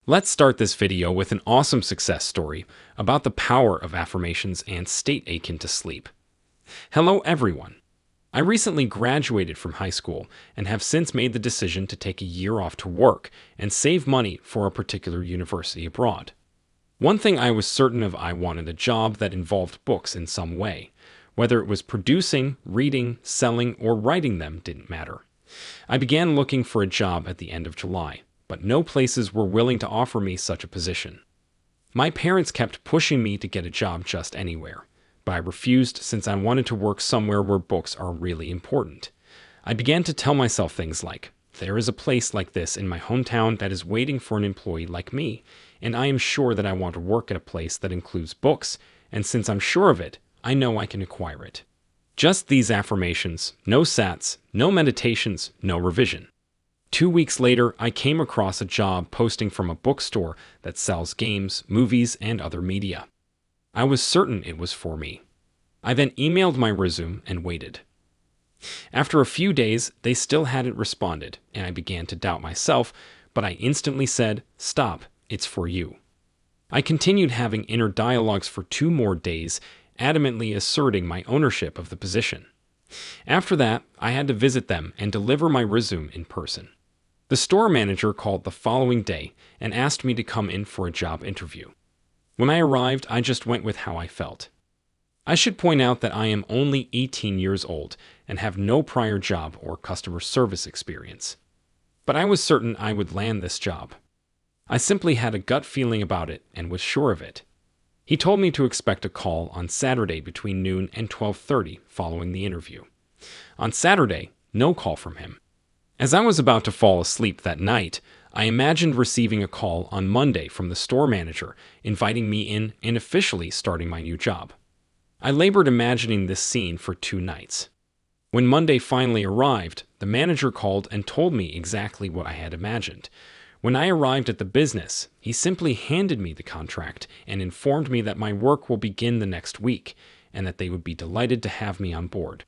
Let's start this video with an awesome success story about the power of affirmations and state akin to sleep. Hello everyone. I recently graduated from high school and have since made the decision to take a year off to work and save money for a particular university abroad. One thing I was certain of, I wanted a job that involved books in some way. Whether it was producing, reading, selling, or writing them didn't matter. I began looking for a job at the end of July, but no places were willing to offer me such a position. My parents kept pushing me to get a job just anywhere, but I refused since I wanted to work somewhere where books are really important. I began to tell myself things like, there is a place like this in my hometown that is waiting for an employee like me, and I am sure that I want to work at a place that includes books, and since I'm sure of it, I know I can acquire it. Just these affirmations, no sats, no meditations, no revision. 2 weeks later, I came across a job posting from a bookstore that sells games, movies, and other media. I was certain it was for me. I then emailed my resume and waited. After a few days, they still hadn't responded, and I began to doubt myself, but I instantly said, "Stop, it's for you." I continued having inner dialogues for 2 more days, adamantly asserting my ownership of the position. After that, I had to visit them and deliver my resume in person. The store manager called the following day and asked me to come in for a job interview. When I arrived, I just went with how I felt. I should point out that I am only 18 years old and have no prior job or customer service experience. But I was certain I would land this job. I simply had a gut feeling about it and was sure of it. He told me to expect a call on Saturday between noon and 12:30 following the interview. On Saturday, no call from him. As I was about to fall asleep that night, I imagined receiving a call on Monday from the store manager inviting me in and officially starting my new job. I labored imagining this scene for 2 nights. When Monday finally arrived, the manager called and told me exactly what I had imagined. When I arrived at the business, he simply handed me the contract and informed me that my work will begin the next week and that they would be delighted to have me on board.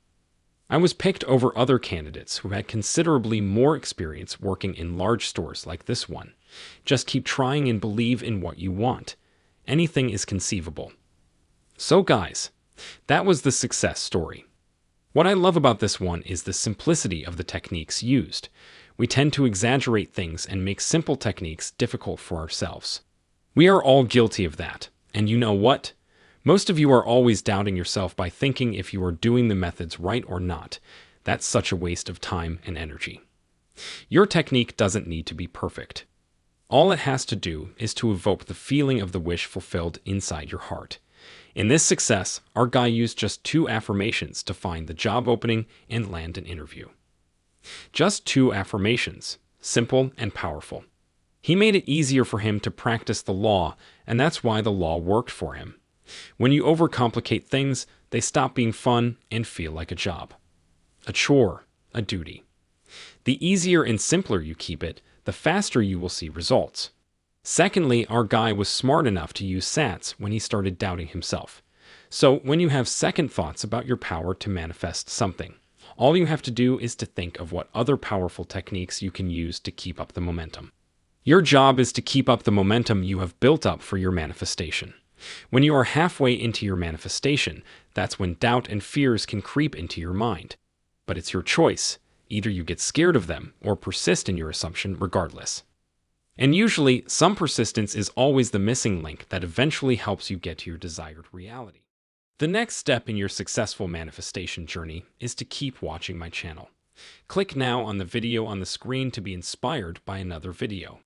I was picked over other candidates who had considerably more experience working in large stores like this one. Just keep trying and believe in what you want. Anything is conceivable. So guys, that was the success story. What I love about this one is the simplicity of the techniques used. We tend to exaggerate things and make simple techniques difficult for ourselves. We are all guilty of that. And you know what? Most of you are always doubting yourself by thinking if you are doing the methods right or not. That's such a waste of time and energy. Your technique doesn't need to be perfect. All it has to do is to evoke the feeling of the wish fulfilled inside your heart. In this success, our guy used just 2 affirmations to find the job opening and land an interview. Just 2 affirmations, simple and powerful. He made it easier for him to practice the law, and that's why the law worked for him. When you overcomplicate things, they stop being fun and feel like a job. A chore, a duty. The easier and simpler you keep it, the faster you will see results. Secondly, our guy was smart enough to use sats when he started doubting himself. So when you have second thoughts about your power to manifest something, all you have to do is to think of what other powerful techniques you can use to keep up the momentum. Your job is to keep up the momentum you have built up for your manifestation. When you are halfway into your manifestation, that's when doubt and fears can creep into your mind. But it's your choice. Either you get scared of them or persist in your assumption regardless. And usually, some persistence is always the missing link that eventually helps you get to your desired reality. The next step in your successful manifestation journey is to keep watching my channel. Click now on the video on the screen to be inspired by another video.